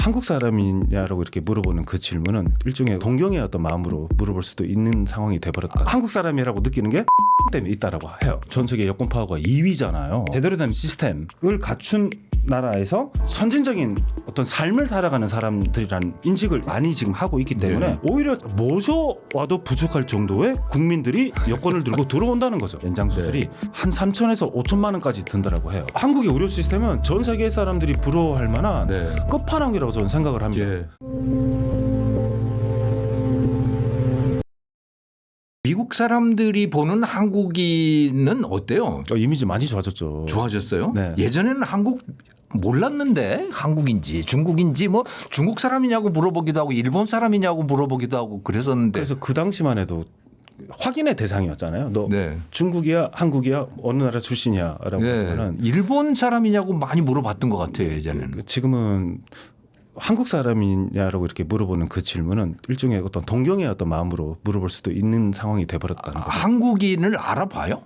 한국 사람이냐라고 이렇게 물어보는 그 질문은 일종의 동경의 어떤 마음으로 물어볼 수도 있는 상황이 돼버렸다. 한국 사람이라고 느끼는 게 때문에 있다라고 해요. 전 세계 여권 파워가 2위잖아요. 제대로 된 시스템을 갖춘 나라에서 선진적인 어떤 삶을 살아가는 사람들이라는 인식을 많이 지금 하고 있기 때문에 오히려 모셔와도 부족할 정도의 국민들이 여권을 들고 들어온다는 거죠. 연장 수술이 한 3천에서 5천만 원까지 든다라고 해요. 한국의 의료 시스템은 전 세계 사람들이 부러워할 만한 끝판왕이라고 저는 생각을 합니다. 미국 사람들이 보는 한국인은 어때요? 이미지 많이 좋아졌죠. 좋아졌어요? 네. 예전에는 한국 몰랐는데 한국인지 중국인지 뭐 중국 사람이냐고 물어보기도 하고 일본 사람이냐고 물어보기도 하고 그랬었는데. 그래서 그 당시만 해도 확인의 대상이었잖아요. 너 네. 중국이야, 한국이야, 어느 나라 출신이야라고 해서는 일본 사람이냐고 많이 물어봤던 것 같아요 예전에는. 지금은 한국 사람이냐라고 이렇게 물어보는 그 질문은 일종의 어떤 동경의 어떤 마음으로 물어볼 수도 있는 상황이 돼버렸다는 거죠. 한국인을 알아봐요?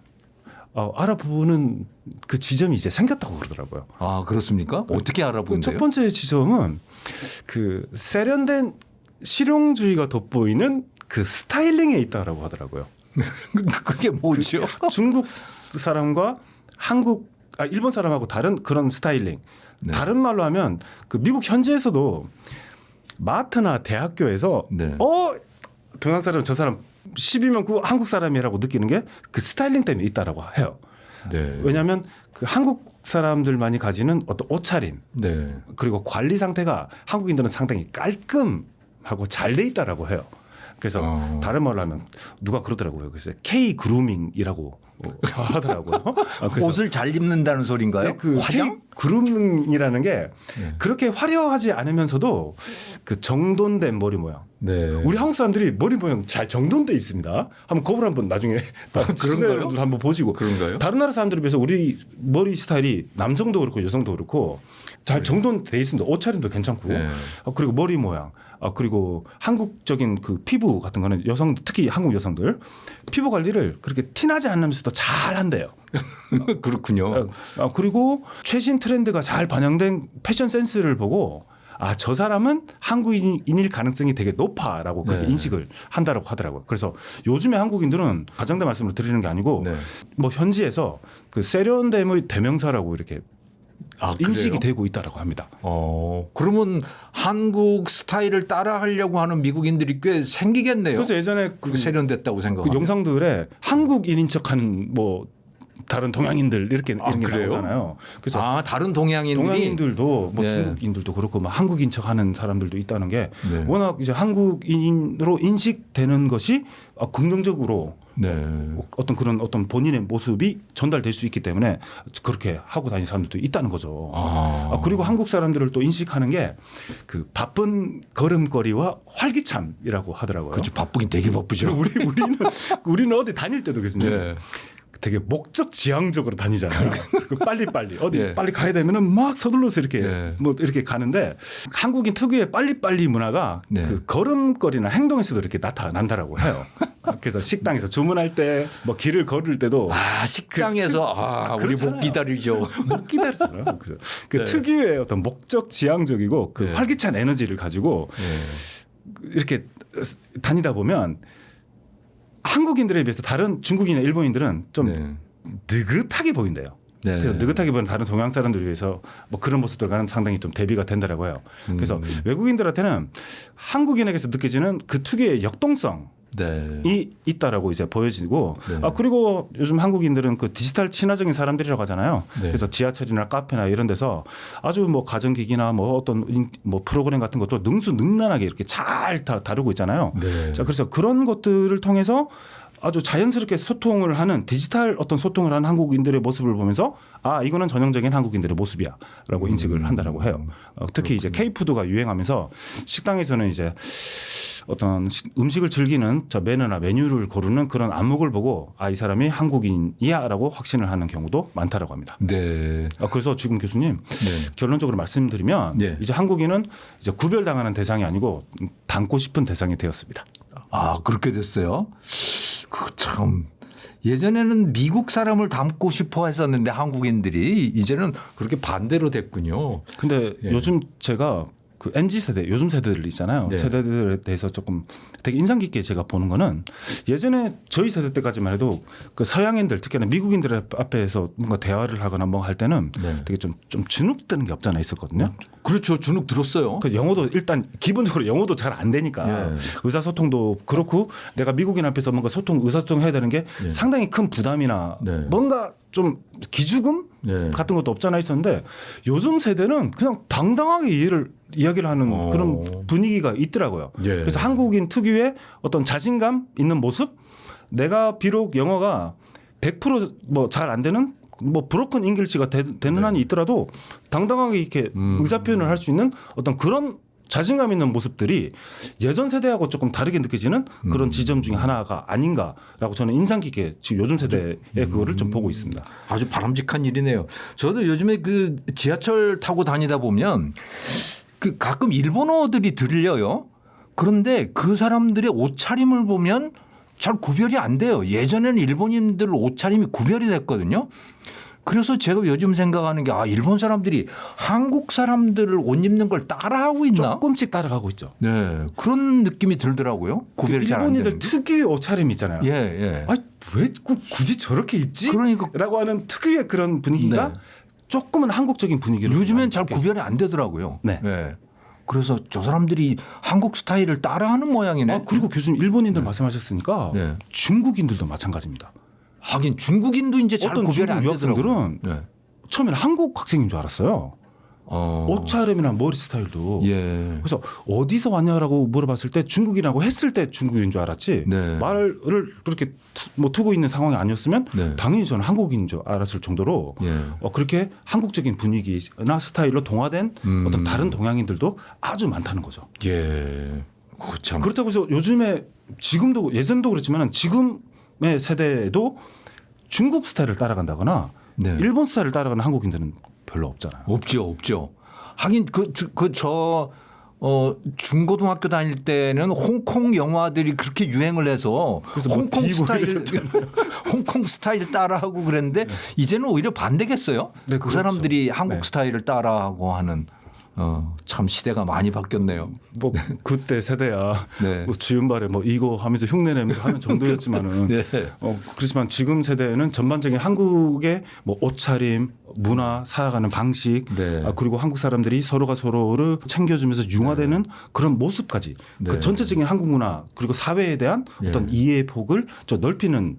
알아보는 그 지점이 이제 생겼다고 그러더라고요. 아 그렇습니까? 어떻게 알아보는데요? 첫 번째 지점은 그 세련된 실용주의가 돋보이는 그 스타일링에 있다라고 하더라고요. 그게 뭐죠? 중국 사람과 일본 사람하고 다른 그런 스타일링. 네. 다른 말로 하면 그 미국 현지에서도 마트나 대학교에서 동양 사람 저 사람 12명 그 한국 사람이라고 느끼는 게 그 스타일링 때문에 있다라고 해요. 네. 왜냐하면 그 한국 사람들만이 가지는 어떤 옷차림 그리고 관리 상태가 한국인들은 상당히 깔끔하고 잘 돼 있다라고 해요. 그래서 다른 말로 하면 누가 그러더라고요. 그래서 K 그루밍이라고 하더라고요. 그래서 옷을 잘 입는다는 소린가요? 그 화장? K 그루밍이라는 게 그렇게 화려하지 않으면서도 그 정돈된 머리 모양. 우리 한국 사람들이 머리 모양 잘 정돈돼 있습니다. 한번 거울 한번 나중에 그런가요? 한번 보시고. 그런가요? 다른 나라 사람들에 비해서 우리 머리 스타일이 남성도 그렇고 여성도 그렇고 잘 정돈돼 있습니다. 옷차림도 괜찮고 그리고 머리 모양. 그리고 한국적인 그 피부 같은 거는 여성 특히 한국 여성들 피부 관리를 그렇게 티나지 않으면서도 잘 한대요. 그렇군요. 그리고 최신 트렌드가 잘 반영된 패션 센스를 보고 저 사람은 한국인일 가능성이 되게 높아라고 그렇게 인식을 한다라고 하더라고요. 그래서 요즘에 한국인들은 과장된 말씀을 드리는 게 아니고 뭐 현지에서 그 세련됨의 대명사라고 이렇게 인식이 되고 있다라고 합니다. 그러면 한국 스타일을 따라하려고 하는 미국인들이 꽤 생기겠네요. 그래서 예전에 그 세련됐다고 생각하면. 그 영상들에 한국인인 척하는 뭐 다른 동양인들 이렇게 이런 게 나오잖아요. 그래서 다른 동양인들도 뭐 중국인들도 그렇고 뭐 한국인 척하는 사람들도 있다는 게 워낙 이제 한국인으로 인식되는 것이 긍정적으로 어떤 그런 어떤 본인의 모습이 전달될 수 있기 때문에 그렇게 하고 다니는 사람들도 있다는 거죠. 그리고 한국 사람들을 또 인식하는 게 그 바쁜 걸음걸이와 활기참이라고 하더라고요. 그렇죠. 바쁘긴 되게 바쁘죠. 우리는 어디 다닐 때도 교수님 되게 목적 지향적으로 다니잖아요. 빨리빨리 어디 빨리 가야 되면은 막 서둘러서 이렇게 뭐 이렇게 가는데 한국인 특유의 빨리빨리 문화가 그 걸음걸이나 행동에서도 이렇게 나타난다라고 해요. 그래서 식당에서 주문할 때 뭐 길을 걸을 때도 식당에서 우리 못 기다리죠. 못 기다리잖아요. 그 특유의 어떤 목적 지향적이고 그 활기찬 에너지를 가지고 이렇게 다니다 보면 한국인들에 비해서 다른 중국인이나 일본인들은 좀 느긋하게 보인대요. 그래서 느긋하게 보이는 다른 동양 사람들에 비해서 뭐 그런 모습들과는 상당히 좀 대비가 된다라고 해요. 그래서 외국인들한테는 한국인에게서 느껴지는 그 특유의 역동성이 있다라고 이제 보여지고 그리고 요즘 한국인들은 그 디지털 친화적인 사람들이라고 하잖아요. 그래서 지하철이나 카페나 이런 데서 아주 뭐 가전기기나 뭐 어떤 뭐 프로그램 같은 것도 능수능란하게 이렇게 잘 다루고 있잖아요. 자, 그래서 그런 것들을 통해서 아주 자연스럽게 소통을 하는 디지털 어떤 소통을 하는 한국인들의 모습을 보면서 이거는 전형적인 한국인들의 모습이야라고 인식을 한다라고 해요. 특히 이제 K푸드가 유행하면서 식당에서는 이제 어떤 음식을 즐기는 매너나 메뉴를 고르는 그런 안목을 보고 이 사람이 한국인이야라고 확신을 하는 경우도 많다라고 합니다. 그래서 지금 교수님 결론적으로 말씀드리면 이제 한국인은 이제 구별당하는 대상이 아니고 닮고 싶은 대상이 되었습니다. 그렇게 됐어요? 참 예전에는 미국 사람을 닮고 싶어 했었는데 한국인들이 이제는 그렇게 반대로 됐군요. 근데 요즘 제가 그 MZ 세대 요즘 세대들 있잖아요. 네. 세대들에 대해서 조금 되게 인상 깊게 제가 보는 거는 예전에 저희 세대 때까지만 해도 그 서양인들 특히나 미국인들 앞에서 뭔가 대화를 하거나 뭐 할 때는 네. 되게 좀 주눅 드는 게 없잖아 있었거든요. 그렇죠. 주눅 들었어요. 그 영어도 일단 기본적으로 영어도 잘 안 되니까 예. 의사소통도 그렇고 내가 미국인 앞에서 뭔가 의사소통 해야 되는 게 예. 상당히 큰 부담이나 네. 뭔가 좀 기죽음 네. 같은 것도 없잖아 있었는데 요즘 세대는 그냥 당당하게 이야기를 하는 그런 분위기가 있더라고요. 예. 그래서 한국인 특유의 어떤 자신감 있는 모습 내가 비록 영어가 100% 잘 안 되는 뭐 브로큰 잉글리시가 되는 한이 있더라도 당당하게 이렇게 의사 표현을 할 수 있는 어떤 그런 자신감 있는 모습들이 예전 세대하고 조금 다르게 느껴지는 그런 지점 중에 하나가 아닌가라고 저는 인상 깊게 지금 요즘 세대의 그거를 좀 보고 있습니다. 아주 바람직한 일이네요. 저도 요즘에 그 지하철 타고 다니다 보면 그 가끔 일본어들이 들려요. 그런데 그 사람들의 옷차림을 보면 잘 구별이 안 돼요. 예전에는 일본인들 옷차림이 구별이 됐거든요. 그래서 제가 요즘 생각하는 게 일본 사람들이 한국 사람들을 옷 입는 걸 따라하고 있나? 조금씩 따라가고 있죠. 네, 그런 느낌이 들더라고요. 구별이 잘 안 되는. 일본인들 특유의 옷차림 있잖아요. 예, 예. 왜 굳이 저렇게 입지? 그러니까 라고 하는 특유의 그런 분위기가 네. 조금은 한국적인 분위기로 요즘엔 잘 구별이 안 되더라고요. 네. 예. 그래서 저 사람들이 한국 스타일을 따라하는 모양이네. 그리고 교수님 일본인들 말씀하셨으니까 네. 중국인들도 마찬가지입니다. 하긴 중국인도 이제 잘 어떤 구별이 중국 안 되더라고요. 유학생들은 네. 처음에는 한국 학생인 줄 알았어요. 옷차림이나 머리 스타일도. 예. 그래서 어디서 왔냐라고 물어봤을 때 중국이라고 했을 때 중국인 줄 알았지. 네. 말을 그렇게 트고 있는 상황이 아니었으면 네. 당연히 저는 한국인인 줄 알았을 정도로 예. 그렇게 한국적인 분위기나 스타일로 동화된 어떤 다른 동양인들도 아주 많다는 거죠. 예. 참. 그렇다고 해서 요즘에 지금도 예전도 그렇지만 지금의 세대도 중국 스타일을 따라간다거나 네. 일본 스타일을 따라가는 한국인들은 별로 없잖아요. 없죠. 하긴 저 중고등학교 다닐 때는 홍콩 영화들이 그렇게 유행을 해서 그래서 뭐 홍콩 디브 스타일 이러셨잖아요. 홍콩 스타일 따라하고 그랬는데 이제는 오히려 반대겠어요. 네, 그 그렇죠. 사람들이 한국 네. 스타일을 따라하고 하는 참 시대가 많이 바뀌었네요. 뭐 그때 세대야 네. 뭐 주윤발에 뭐 이거 하면서 흉내내면서 하는 정도였지만은 네. 그렇지만 지금 세대는 전반적인 한국의 뭐 옷차림, 문화, 살아가는 방식, 네. 그리고 한국 사람들이 서로가 서로를 챙겨주면서 융화되는 그런 모습까지 네. 그 전체적인 한국 문화 그리고 사회에 대한 어떤 이해의 폭을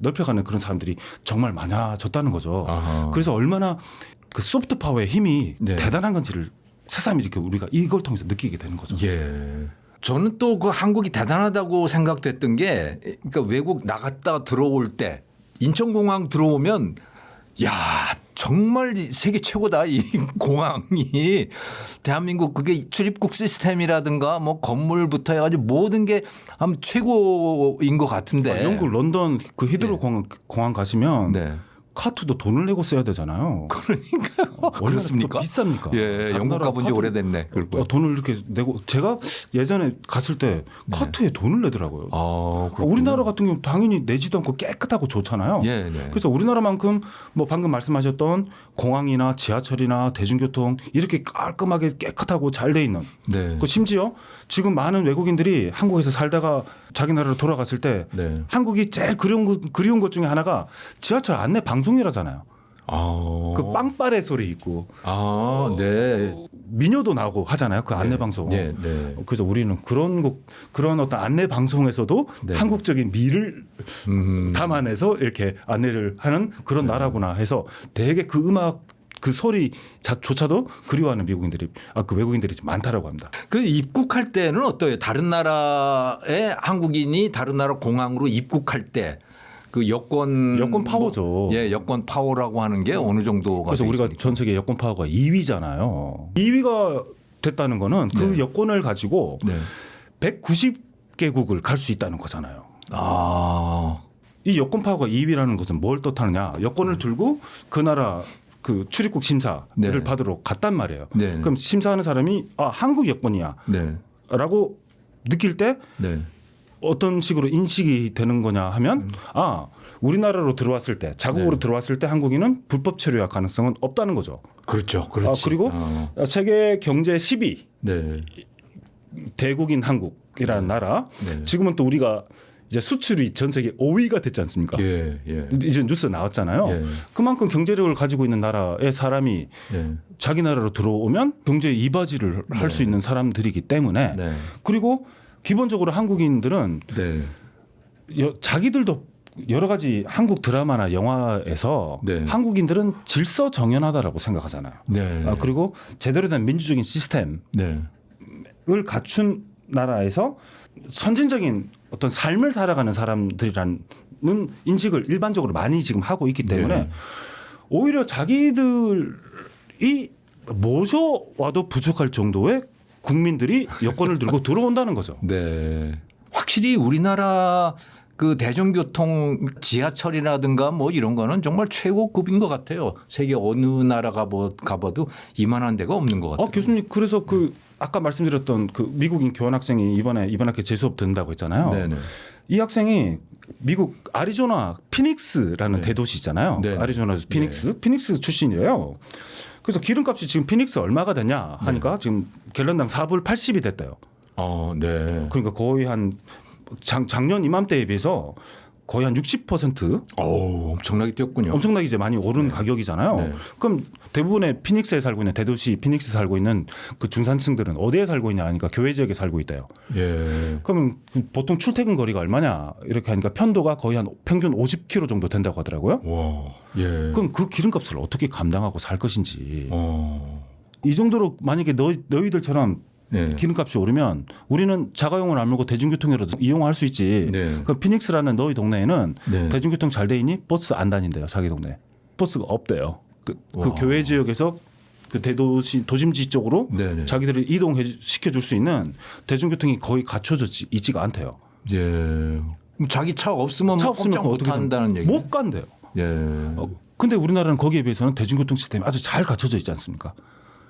넓혀가는 그런 사람들이 정말 많아졌다는 거죠. 아하. 그래서 얼마나 그 소프트 파워의 힘이 네. 대단한 건지를 새삼 이렇게 우리가 이걸 통해서 느끼게 되는 거죠. 예. 저는 또 그 한국이 대단하다고 생각됐던 게 그러니까 외국 나갔다 들어올 때 인천공항 들어오면 야 정말 세계 최고다 이 공항이 대한민국 그게 출입국 시스템이라든가 뭐 건물부터 해가지고 모든 게 아마 최고인 것 같은데. 영국 런던 그 히드로 공항 가시면 네. 카트도 돈을 내고 써야 되잖아요. 그러니까요. 그렇습니까? 비쌉니까? 예, 다른 영국 나라 가본 지 카트 오래됐네. 돈을 이렇게 내고 제가 예전에 갔을 때 카트에 돈을 내더라고요. 우리나라 같은 경우 당연히 내지도 않고 깨끗하고 좋잖아요. 예, 네. 그래서 우리나라만큼 뭐 방금 말씀하셨던 공항이나 지하철이나 대중교통 이렇게 깔끔하게 깨끗하고 잘 돼 있는. 네. 그 심지어 지금 많은 외국인들이 한국에서 살다가 자기 나라로 돌아갔을 때 네. 한국이 제일 그리운 것 중에 하나가 지하철 안내 방송이라잖아요. 그 빵빠레 소리 있고 네. 민요도 나오고 하잖아요. 그 안내 방송. 네, 네. 그래서 우리는 그런 어떤 안내 방송에서도 네. 한국적인 미를 담아내서 이렇게 안내를 하는 그런 나라구나 해서 되게 그 음악 그 소리조차도 그리워하는 그 외국인들이 좀 많다라고 합니다. 그 입국할 때는 어때요? 다른 나라의 한국인이 다른 나라 공항으로 입국할 때 그 여권 파워죠. 여권 파워라고 하는 게 어느 정도가 그래서 우리가 전 세계 여권 파워가 2위잖아요. 2위가 됐다는 거는 그 여권을 가지고 190개국을 갈 수 있다는 거잖아요. 이 여권 파워가 2위라는 것은 뭘 뜻하느냐? 여권을 들고 그 나라 그 출입국 심사를 받으러 갔단 말이에요. 그럼 심사하는 사람이 한국 여권이야라고 느낄 때 어떤 식으로 인식이 되는 거냐 하면 우리나라로 들어왔을 때 자국으로 들어왔을 때 한국인은 불법 체류할 가능성은 없다는 거죠. 그렇죠. 그리고 세계 경제 10위 대국인 한국이라는 나라. 네. 지금은 또 우리가 이제 수출이 전 세계 5위가 됐지 않습니까? 예, 예. 이제 뉴스 나왔잖아요. 예. 그만큼 경제력을 가지고 있는 나라의 사람이 예. 자기 나라로 들어오면 경제에 이바지를 할 수 있는 사람들이기 때문에 네. 그리고 기본적으로 한국인들은 네. 자기들도 여러 가지 한국 드라마나 영화에서 네. 한국인들은 질서정연하다라고 생각하잖아요. 네. 그리고 제대로 된 민주적인 시스템을 네. 갖춘 나라에서 선진적인 어떤 삶을 살아가는 사람들이라는 인식을 일반적으로 많이 지금 하고 있기 때문에 네. 오히려 자기들이 모셔와도 부족할 정도의 국민들이 여권을 들고 들어온다는 거죠. 네. 확실히 우리나라 그 대중교통 지하철이라든가 뭐 이런 거는 정말 최고급인 것 같아요. 세계 어느 나라 가봐도 이만한 데가 없는 것 같아요. 교수님 그래서 그 아까 말씀드렸던 그 미국인 교환학생이 이번 학기 재수업 듣는다고 했잖아요. 네네. 이 학생이 미국 아리조나 피닉스라는 네. 대도시 있잖아요. 네. 아리조나주 피닉스 출신이에요. 그래서 기름값이 지금 피닉스 얼마가 되냐 하니까 지금 갤런당 4불 80이 됐대요. 네. 그러니까 거의 한 작년 이맘때에 비해서 거의 한 60% 엄청나게 뛰었군요. 엄청나게 이제 많이 오른 가격이잖아요. 네. 그럼 대부분의 피닉스에 살고 있는 대도시 피닉스 살고 있는 그 중산층들은 어디에 살고 있냐 하니까 교외 지역에 살고 있대요. 예. 그러면 보통 출퇴근 거리가 얼마냐 이렇게 하니까 편도가 거의 한 평균 50km 정도 된다고 하더라고요. 와. 예. 그럼 그 기름값을 어떻게 감당하고 살 것인지 이 정도로 만약에 너희들처럼 네. 기름값이 오르면 우리는 자가용을 안 몰고 대중교통이라도 이용할 수 있지. 네. 그럼 피닉스라는 너희 동네에는 네. 대중교통 잘 돼 있니? 버스 안 다닌대요. 자기 동네. 버스가 없대요. 그 와. 교외 지역에서 그 대도시 도심지 쪽으로 네네. 자기들을 시켜줄 수 있는 대중교통이 거의 갖춰져 있지가 않대요. 예. 그럼 자기 차 없으면 차 뭐 없으면 꼼짝 못 어떻게 한다는 얘기. 못 간대요. 예. 근데 우리나라는 거기에 비해서는 대중교통 시스템이 아주 잘 갖춰져 있지 않습니까?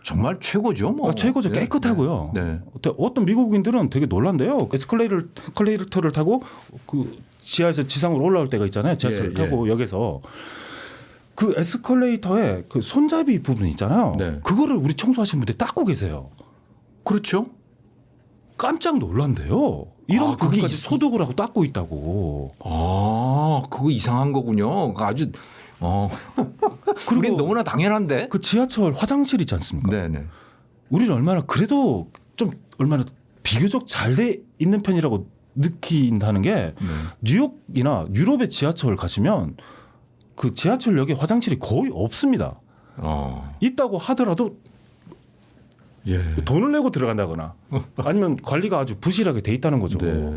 정말 최고죠, 뭐. 최고죠. 네. 깨끗하고요. 네. 어떤 미국인들은 되게 놀란대요. 에스컬레이터를 타고 그 지하에서 지상으로 올라올 때가 있잖아요. 지하철 예, 타고 역에서 그 에스컬레이터에 그 손잡이 부분 있잖아요. 네. 그거를 우리 청소하시는 분들이 닦고 계세요. 그렇죠. 깜짝 놀란대요. 이런 그게 부분까지 소독을 하고 닦고 있다고. 그거 이상한 거군요. 아주 그게 너무나 당연한데. 그 지하철 화장실 있지 않습니까? 네네. 우리는 얼마나 그래도 좀 얼마나 비교적 잘 돼 있는 편이라고 느낀다는 게 뉴욕이나 유럽의 지하철 가시면 그 지하철역에 화장실이 거의 없습니다. 있다고 하더라도 예. 돈을 내고 들어간다거나 아니면 관리가 아주 부실하게 돼 있다는 거죠. 네.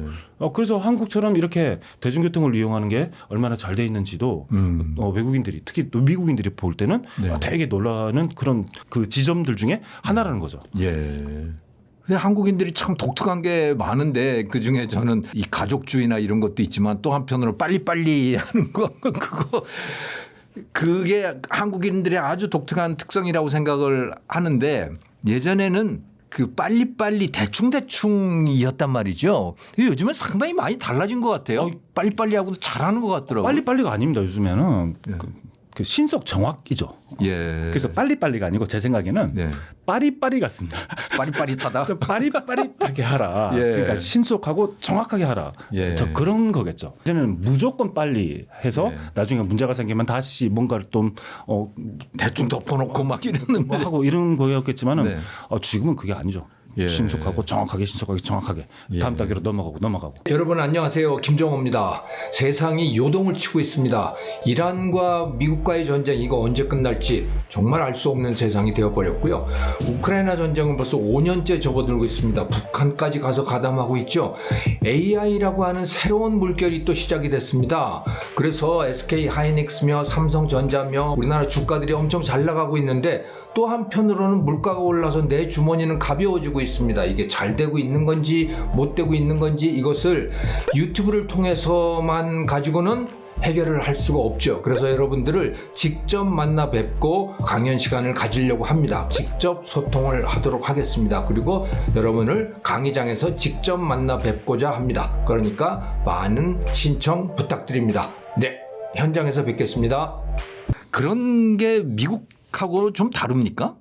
그래서 한국처럼 이렇게 대중교통을 이용하는 게 얼마나 잘 돼 있는지도 외국인들이 특히 또 미국인들이 볼 때는 네. 되게 놀라는 그런 그 지점들 중에 하나라는 거죠. 예. 근데 한국인들이 참 독특한 게 많은데 그 중에 저는 이 가족주의나 이런 것도 있지만 또 한편으로 빨리빨리 하는 거 그게 한국인들의 아주 독특한 특성이라고 생각을 하는데 예전에는 그 빨리빨리 대충대충이었단 말이죠. 요즘은 상당히 많이 달라진 것 같아요. 빨리빨리 하고도 잘하는 것 같더라고요. 빨리빨리가 아닙니다. 요즘에는 그 신속 정확이죠. 예. 그래서 빨리빨리가 아니고 제 생각에는 예. 빠리빠리 같습니다. 빠릿빠릿하다. 좀 빠릿빠릿하게 하라. 예. 그러니까 신속하고 정확하게 하라. 예. 저 그런 거겠죠. 이제는 무조건 빨리 해서 예. 나중에 문제가 생기면 다시 뭔가를 좀 대충 덮어놓고 막 이러는 뭐 하고 이런 거였겠지만은 네. 지금은 그게 아니죠. 예. 신속하고 정확하게 다음 단계로 넘어가고. 여러분 안녕하세요. 김정호입니다. 세상이 요동을 치고 있습니다. 이란과 미국과의 전쟁 이거 언제 끝날지 정말 알 수 없는 세상이 되어버렸고요. 우크라이나 전쟁은 벌써 5년째 접어들고 있습니다. 북한까지 가서 가담하고 있죠. AI라고 하는 새로운 물결이 또 시작이 됐습니다. 그래서 SK 하이닉스며 삼성전자며 우리나라 주가들이 엄청 잘 나가고 있는데 또 한편으로는 물가가 올라서 내 주머니는 가벼워지고 있습니다. 이게 잘 되고 있는 건지 못 되고 있는 건지 이것을 유튜브를 통해서만 가지고는 해결을 할 수가 없죠. 그래서 여러분들을 직접 만나 뵙고 강연 시간을 가지려고 합니다. 직접 소통을 하도록 하겠습니다. 그리고 여러분을 강의장에서 직접 만나 뵙고자 합니다. 그러니까 많은 신청 부탁드립니다. 네, 현장에서 뵙겠습니다. 그런 게 미국하고 좀 다릅니까?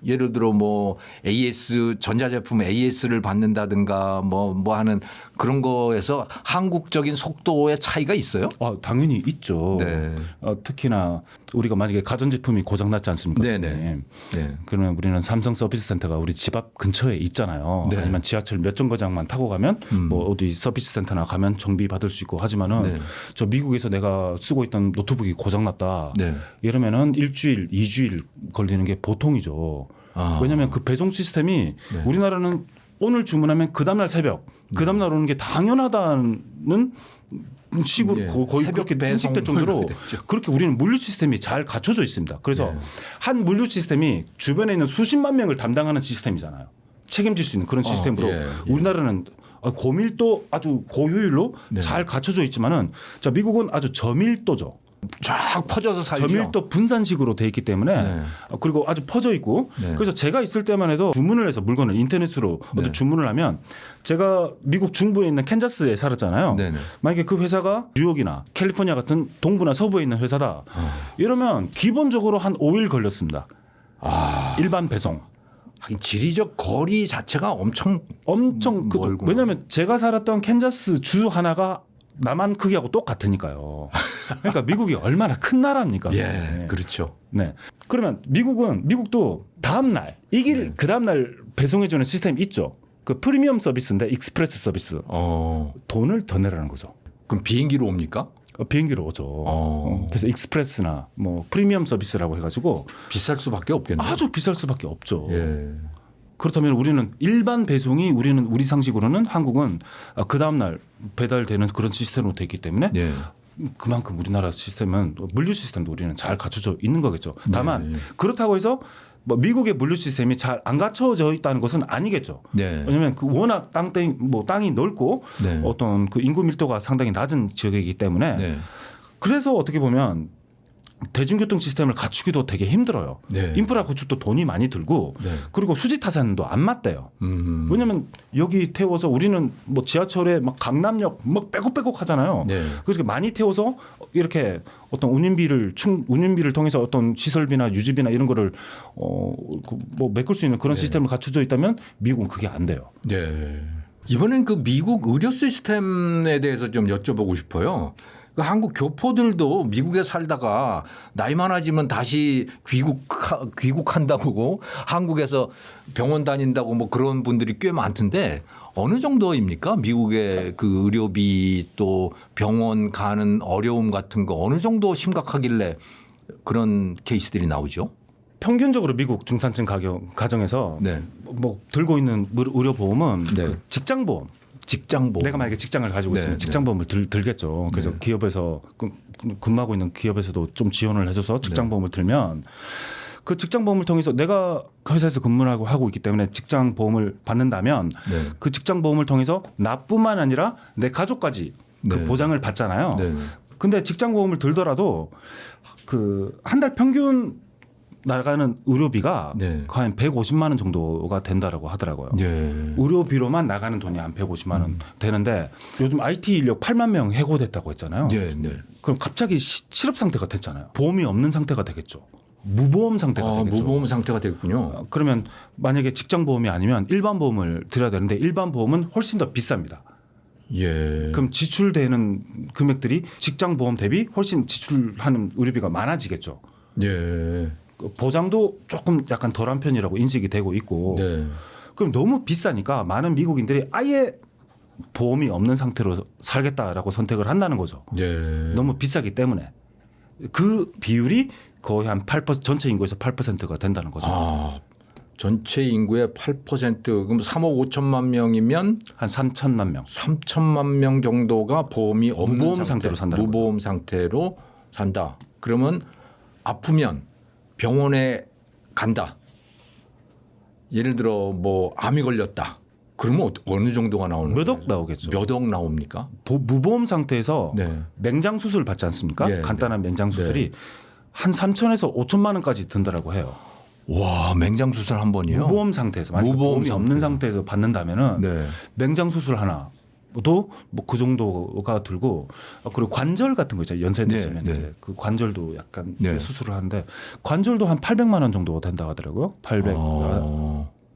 예를 들어 뭐 AS 전자제품 AS를 받는다든가 뭐 하는 그런 거에서 한국적인 속도의 차이가 있어요? 당연히 있죠. 네. 특히나 우리가 만약에 가전제품이 고장났지 않습니까? 네네. 네. 그러면 우리는 삼성 서비스 센터가 우리 집 앞 근처에 있잖아요. 네. 아니면 지하철 몇 정거장만 타고 가면 뭐 어디 서비스 센터나 가면 정비 받을 수 있고 하지만은 네. 저 미국에서 내가 쓰고 있던 노트북이 고장났다. 네. 이러면은 일주일, 2주일 걸리는 게 보통이죠. 왜냐하면 그 배송 시스템이 네. 우리나라는 오늘 주문하면 그 다음날 새벽, 그 다음날 오는 게 당연하다는 식으로 예. 거의 그렇게 배송 인식될 정도로 이렇게 됐죠. 그렇게 우리는 물류 시스템이 잘 갖춰져 있습니다. 그래서 네. 한 물류 시스템이 주변에 있는 수십만 명을 담당하는 시스템이잖아요. 책임질 수 있는 그런 시스템으로 예. 우리나라는 고밀도 아주 고효율로 네. 잘 갖춰져 있지만은 자 미국은 아주 저밀도죠. 쫙 퍼져서 살죠. 저밀도 분산식으로 돼 있기 때문에 네. 그리고 아주 퍼져 있고 네. 그래서 제가 있을 때만 해도 주문을 해서 물건을 인터넷으로 네. 주문을 하면 제가 미국 중부에 있는 캔자스에 살았잖아요. 네네. 만약에 그 회사가 뉴욕이나 캘리포니아 같은 동부나 서부에 있는 회사다. 이러면 기본적으로 한 5일 걸렸습니다. 일반 배송. 하긴 지리적 거리 자체가 엄청 멀구나. 왜냐하면 제가 살았던 캔자스 주 하나가 남한 크기하고 똑같으니까요. 그러니까 미국이 얼마나 큰 나라입니까? 예, 네. 그렇죠. 네. 그러면 미국도 다음 날 이길 그 다음 날 배송해 주는 시스템이 있죠. 그 프리미엄 서비스인데 익스프레스 서비스. 돈을 더 내라는 거죠. 그럼 비행기로 옵니까? 비행기로 오죠. 그래서 익스프레스나 뭐 프리미엄 서비스라고 해가지고 비쌀 수밖에 없겠네요. 아주 비쌀 수밖에 없죠. 예. 그렇다면 우리는 일반 배송이 우리 상식으로는 한국은 그 다음 날 배달되는 그런 시스템으로 돼 있기 때문에 예. 그만큼 우리나라 시스템은 물류 시스템도 우리는 잘 갖춰져 있는 거겠죠. 다만 네. 그렇다고 해서 뭐 미국의 물류 시스템이 잘 안 갖춰져 있다는 것은 아니겠죠. 네. 왜냐하면 그 워낙 땅이 넓고 네. 어떤 그 인구 밀도가 상당히 낮은 지역이기 때문에 네. 그래서 어떻게 보면 대중교통 시스템을 갖추기도 되게 힘들어요. 네. 인프라 구축도 돈이 많이 들고 네. 그리고 수지 타산도 안 맞대요. 왜냐하면 여기 태워서 우리는 뭐 지하철에 막 강남역 막 빼곡빼곡 하잖아요. 네. 그래서 많이 태워서 이렇게 어떤 운임비를 통해서 어떤 시설비나 유지비나 이런 거를 뭐 메꿀 수 있는 그런 네. 시스템을 갖춰져 있다면 미국은 그게 안 돼요. 네. 이번엔 그 미국 의료 시스템에 대해서 좀 여쭤보고 싶어요. 그 한국 교포들도 미국에 살다가 나이 많아지면 다시 귀국한다고 한국에서 병원 다닌다고 뭐 그런 분들이 꽤 많던데 어느 정도입니까? 미국의 그 의료비 또 병원 가는 어려움 같은 거 어느 정도 심각하길래 그런 케이스들이 나오죠? 평균적으로 미국 중산층 가정에서 네. 뭐 들고 있는 의료보험은 네. 그 직장보험. 직장보험. 내가 만약에 직장을 가지고 네, 있으면 네. 직장보험을 들겠죠. 그래서 네. 기업에서 근무하고 있는 기업에서도 좀 지원을 해줘서 직장보험을 들면 그 직장보험을 통해서 내가 그 회사에서 근무를 하고 있기 때문에 직장보험을 받는다면 네. 그 직장보험을 통해서 나뿐만 아니라 내 가족까지 그 네. 보장을 받잖아요. 네. 근데 직장보험을 들더라도 그 한 달 평균 나가는 의료비가 네. 거의 한 150만 원 정도가 된다라고 하더라고요. 예. 의료비로만 나가는 돈이 한 150만 원 되는데 요즘 IT 인력 8만 명 해고됐다고 했잖아요. 네. 네. 그럼 갑자기 실업 상태가 됐잖아요. 보험이 없는 상태가 되겠죠. 무보험 상태가 되겠죠. 무보험 상태가 되겠군요. 그러면 만약에 직장 보험이 아니면 일반 보험을 들여야 되는데 일반 보험은 훨씬 더 비쌉니다. 예. 그럼 지출되는 금액들이 직장 보험 대비 훨씬 지출하는 의료비가 많아지겠죠. 예. 보장도 조금 약간 덜한 편이라고 인식이 되고 있고 네. 그럼 너무 비싸니까 많은 미국인들이 아예 보험이 없는 상태로 살겠다라고 선택을 한다는 거죠. 예. 너무 비싸기 때문에 그 비율이 거의 한 8% 전체 인구에서 8%가 된다는 거죠. 전체 인구의 8% 그럼 3억 5천만 명이면 한 3천만 명. 3천만 명 정도가 보험이 없는 무보험 상태로 산다는 무보험 상태로 산다. 그러면 아프면 병원에 간다. 예를 들어 뭐 암이 걸렸다. 그러면 어느 정도가 나오는 몇 거예요? 억 나오겠죠. 몇 억 나옵니까? 무보험 상태에서 네. 맹장 수술 받지 않습니까? 예, 간단한 맹장 수술이 네. 한 3천에서 5천만 원까지 든다라고 해요. 와, 맹장 수술 한 번이요? 무보험 상태에서 만약 무보험 보험이 없는 상태에서 받는다면은 네. 맹장 수술 하나 뭐 그 정도가 들고 그리고 관절 같은 거 있잖아요. 연세 되시면 네, 이제 네. 그 관절도 약간 네. 수술을 하는데 관절도 한 800만 원 정도 된다 하더라고요. 800.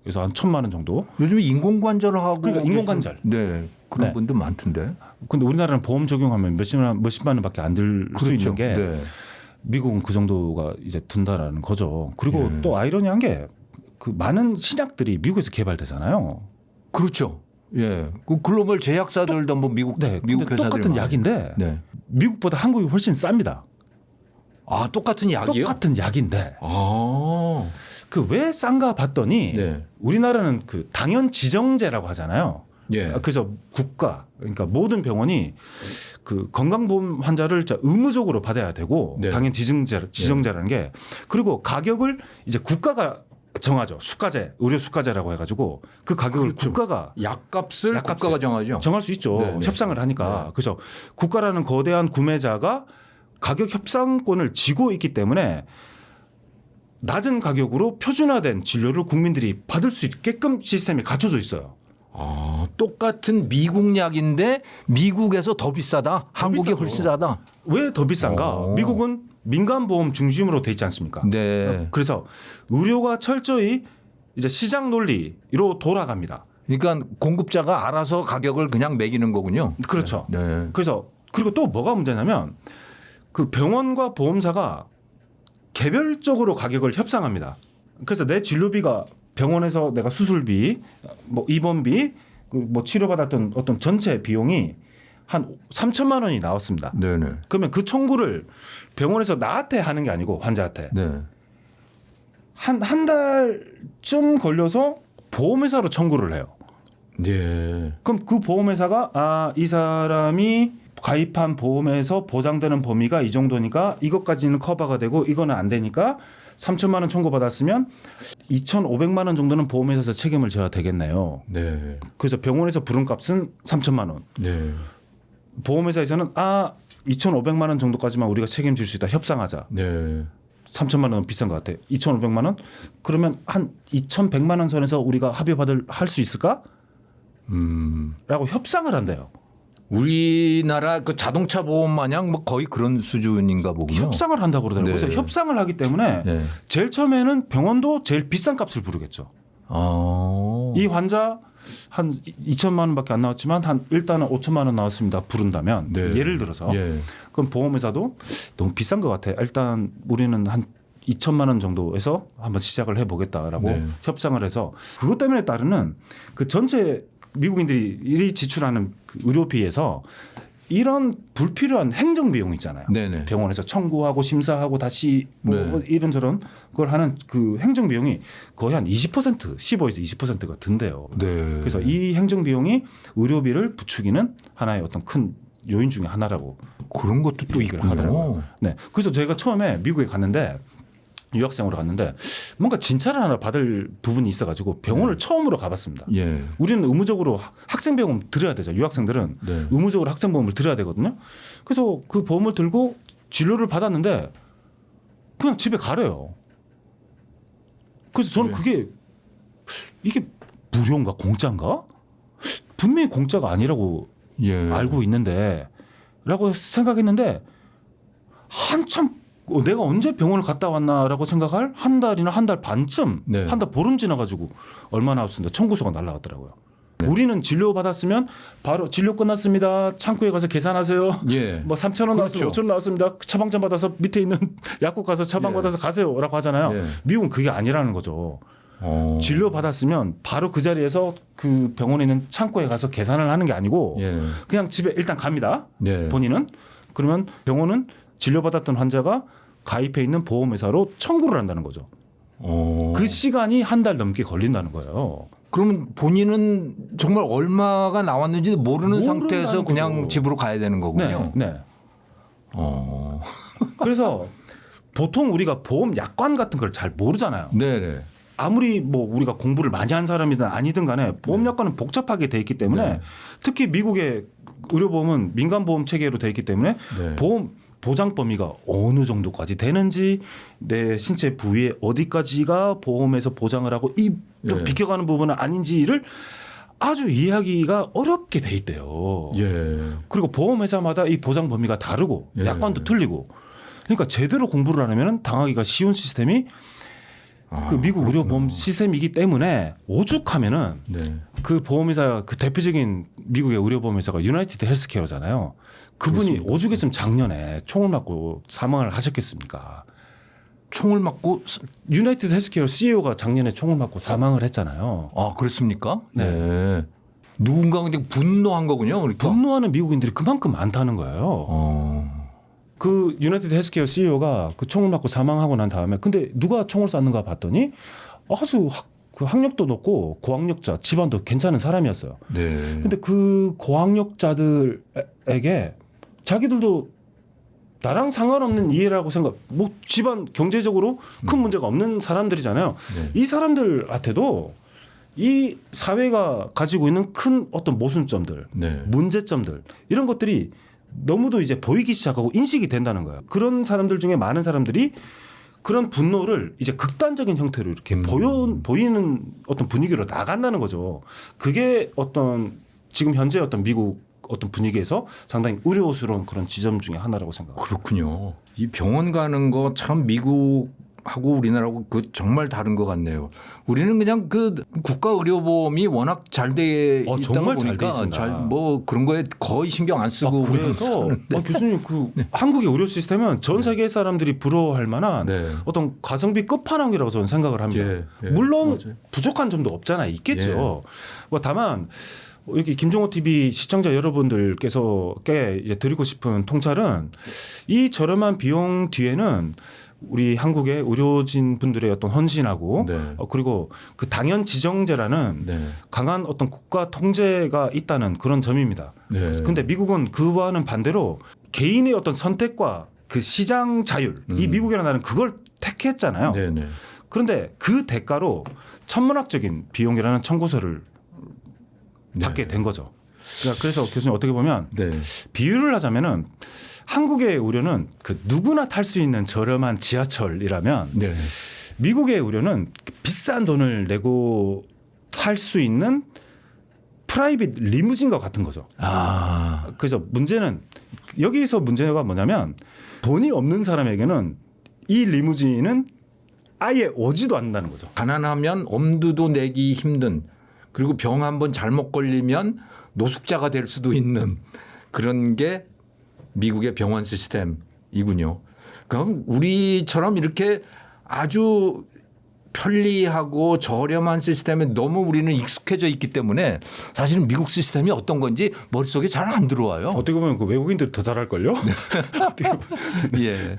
그래서 한 1,000만 원 정도. 요즘에 인공관절을 하고 그러니까 인공관절. 네. 그런 네. 분들 많던데. 근데 우리나라는 보험 적용하면 몇십만 원밖에 안 들 수 있는 게 네. 미국은 그 정도가 이제 든다라는 거죠. 그리고 예. 또 아이러니한 게 그 많은 신약들이 미국에서 개발되잖아요. 그렇죠. 예. 그 글로벌 제약사들도 뭐 미국 네, 미국 근데 회사들이 똑같은 많아요. 약인데 네. 미국보다 한국이 훨씬 쌉니다. 아, 똑같은 약이요? 똑같은 약인데 아. 그 왜 싼가 봤더니 네. 우리나라는 그 당연 지정제라고 하잖아요. 예. 그래서 국가 그러니까 모든 병원이 그 건강보험 환자를 의무적으로 받아야 되고 네. 당연 지정제라는 게 그리고 가격을 이제 국가가 정하죠. 수가제, 의료 수가제라고 해가지고 그 가격을 그렇죠. 국가가 약값을 약값을 국가가 정하죠. 정할 수 있죠. 네, 네. 협상을 하니까. 네. 그래서 국가라는 거대한 구매자가 가격 협상권을 쥐고 있기 때문에 낮은 가격으로 표준화된 진료를 국민들이 받을 수 있게끔 시스템이 갖춰져 있어요. 아, 똑같은 미국 약인데 미국에서 더 비싸다. 한국이 비싸죠. 훨씬 싸다. 왜 더 비싼가? 오. 미국은 민간보험 중심으로 돼 있지 않습니까? 네. 그래서 의료가 철저히 이제 시장 논리로 돌아갑니다. 그러니까 공급자가 알아서 가격을 그냥 매기는 거군요. 그렇죠. 네. 그래서 그리고 또 뭐가 문제냐면 그 병원과 보험사가 개별적으로 가격을 협상합니다. 그래서 내 진료비가 병원에서 내가 수술비, 뭐 입원비, 뭐 치료받았던 어떤 전체 비용이 한 3천만 원이 나왔습니다. 네네. 그러면 그 청구를 병원에서 나한테 하는 게 아니고 환자한테 네. 한 달쯤 걸려서 보험회사로 청구를 해요. 네. 그럼 그 보험회사가 이 사람이 가입한 보험에서 보장되는 범위가 이 정도니까 이것까지는 커버가 되고 이거는 안 되니까 3천만 원 청구받았으면 2,500만 원 정도는 보험회사에서 책임을 져야 되겠네요. 네. 그래서 병원에서 부른 값은 3천만 원. 네. 보험회사에서는 2,500만 원 정도까지만 우리가 책임질 수 있다. 협상하자. 네. 3천만 원은 비싼 것 같아. 2,500만 원? 그러면 한 2,100만 원 선에서 우리가 합의 할 수 있을까? 라고 협상을 한대요. 우리나라 그 자동차 보험 마냥 뭐 거의 그런 수준인가 보군요. 협상을 한다고 그러더라고요. 네. 그래서 협상을 하기 때문에 네. 제일 처음에는 병원도 제일 비싼 값을 부르겠죠. 이 환자 한 2천만 원밖에 안 나왔지만 일단은 5천만 원 나왔습니다. 부른다면 네. 예를 들어서 예. 그럼 보험회사도 너무 비싼 것 같아. 일단 우리는 한 2천만 원 정도에서 한번 시작을 해보겠다라고 네. 협상을 해서 그것 때문에 따르는 그 전체 미국인들이 지출하는 그 의료비에서 이런 불필요한 행정 비용 있잖아요. 네네. 병원에서 청구하고 심사하고 다시 뭐 네. 이런저런 그걸 하는 그 행정 비용이 거의 한 20% 15에서 20%가 든대요. 네. 그래서 이 행정 비용이 의료비를 부추기는 하나의 어떤 큰 요인 중에 하나라고 그런 것도 또 얘기를 있군요. 하더라고요. 네. 그래서 제가 처음에 미국에 갔는데 유학생으로 갔는데 뭔가 진찰을 하나 받을 부분이 있어가지고 병원을 처음으로 가봤습니다. 예. 우리는 의무적으로 학생보험 들어야 되죠. 유학생들은 네. 의무적으로 학생보험을 들어야 되거든요. 그래서 그 보험을 들고 진료를 받았는데 그냥 집에 가래요. 그래서 저는 네. 이게 무료인가 공짜인가? 분명히 공짜가 아니라고 예. 알고 있는데 라고 생각했는데 한참 내가 언제 병원을 갔다 왔나라고 생각할 한 달이나 한 달 반쯤 네. 한 달 보름 지나가지고 얼마 나왔습니다. 청구서가 날라갔더라고요. 우리는 진료 받았으면 바로 진료 끝났습니다. 창구에 가서 계산하세요. 예. 뭐 3,000원 나왔어요. 그렇죠. 5,000원 나왔습니다. 처방전 받아서 밑에 있는 약국 가서 처방 예. 받아서 가세요라고 하잖아요. 예. 미국은 그게 아니라는 거죠. 진료 받았으면 바로 그 자리에서 그 병원에 있는 창구에 가서 계산을 하는 게 아니고 예. 그냥 집에 일단 갑니다. 예. 본인은 그러면 병원은 진료받았던 환자가 가입해 있는 보험회사로 청구를 한다는 거죠. 그 시간이 한 달 넘게 걸린다는 거예요. 그러면 본인은 정말 얼마가 나왔는지 모르는 모른다는 상태에서 그냥 거죠. 집으로 가야 되는 거군요. 네. 그래서 보통 우리가 보험 약관 같은 걸 잘 모르잖아요. 네네. 아무리 뭐 우리가 공부를 많이 한 사람이든 아니든 간에 보험 약관은 복잡하게 돼 있기 때문에 네. 특히 미국의 의료보험은 민간보험 체계로 돼 있기 때문에 네. 보장 범위가 어느 정도까지 되는지 내 신체 부위에 어디까지가 보험에서 보장을 하고 이 좀 네. 비껴가는 부분은 아닌지를 아주 이해하기가 어렵게 돼 있대요. 예. 그리고 보험회사마다 이 보장 범위가 다르고 예. 약관도 틀리고 그러니까 제대로 공부를 안 하면 당하기가 쉬운 시스템이 그 미국 의료보험 시스템이기 때문에 오죽하면은 네. 그 보험회사 그 대표적인 미국의 의료보험회사가 유나이티드 헬스케어잖아요. 그분이 그렇습니다. 오죽했으면 작년에 총을 맞고 사망을 하셨겠습니까? 총을 맞고 유나이티드 헬스케어 CEO가 작년에 총을 맞고 사망을 했잖아요. 아 그렇습니까? 네. 네. 누군가 근데 분노한 거군요. 그러니까. 분노하는 미국인들이 그만큼 많다는 거예요. 그 유나이티드 헬스케어 CEO가 그 총을 맞고 사망하고 난 다음에 근데 누가 총을 쐈는가 봤더니 아주 그 학력도 높고 고학력자 집안도 괜찮은 사람이었어요. 네. 근데 그 고학력자들에게 자기들도 나랑 상관없는 이해라고 생각, 뭐 집안 경제적으로 큰 문제가 없는 사람들이잖아요. 네. 이 사람들한테도 이 사회가 가지고 있는 큰 어떤 모순점들, 네. 문제점들 이런 것들이 너무도 이제 보이기 시작하고 인식이 된다는 거예요. 그런 사람들 중에 많은 사람들이 그런 분노를 이제 극단적인 형태로 이렇게 보이는 어떤 분위기로 나간다는 거죠. 그게 어떤 지금 현재 어떤 미국 어떤 분위기에서 상당히 우려스러운 그런 지점 중에 하나라고 생각합니다. 그렇군요. 이 병원 가는 거 참 미국하고 우리나라하고 그 정말 다른 것 같네요. 우리는 그냥 그 국가 의료보험이 워낙 잘 돼 있다 정말 잘돼 보니까 있습니다. 잘 뭐 그런 거에 거의 신경 안 쓰고 그래서 교수님 그 한국의 의료 시스템은 전 세계 사람들이 부러워할 만한 네. 어떤 가성비 끝판왕이라고 저는 생각을 합니다. 예, 물론 맞아요. 부족한 점도 없잖아요. 있겠죠. 뭐 다만 여기 김종호 TV 시청자 여러분들께서 이제 드리고 싶은 통찰은 이 저렴한 비용 뒤에는 우리 한국의 의료진 분들의 어떤 헌신하고 네. 그리고 그 당연 지정제라는 네. 강한 어떤 국가 통제가 있다는 그런 점입니다. 네. 근데 미국은 그와는 반대로 개인의 어떤 선택과 그 시장 자율, 이 미국이라는 나라는 그걸 택했잖아요. 네, 네. 그런데 그 대가로 천문학적인 비용이라는 청구서를 받게 된 거죠. 그러니까 그래서 교수님 어떻게 보면 네. 비유를 하자면은 한국의 의료는 그 누구나 탈 수 있는 저렴한 지하철이라면 네. 미국의 의료는 비싼 돈을 내고 탈 수 있는 프라이빗 리무진과 같은 거죠. 아. 그래서 문제는 여기서 문제가 뭐냐면 돈이 없는 사람에게는 이 리무진은 아예 오지도 않는다는 거죠. 가난하면 엄두도 내기 힘든 그리고 병 한번 잘못 걸리면 노숙자가 될 수도 있는 그런 게 미국의 병원 시스템이군요. 그럼 우리처럼 이렇게 아주 편리하고 저렴한 시스템에 너무 우리는 익숙해져 있기 때문에 사실은 미국 시스템이 어떤 건지 머릿속에 잘 안 들어와요. 어떻게 보면 그 외국인들이 더 잘할걸요? 예.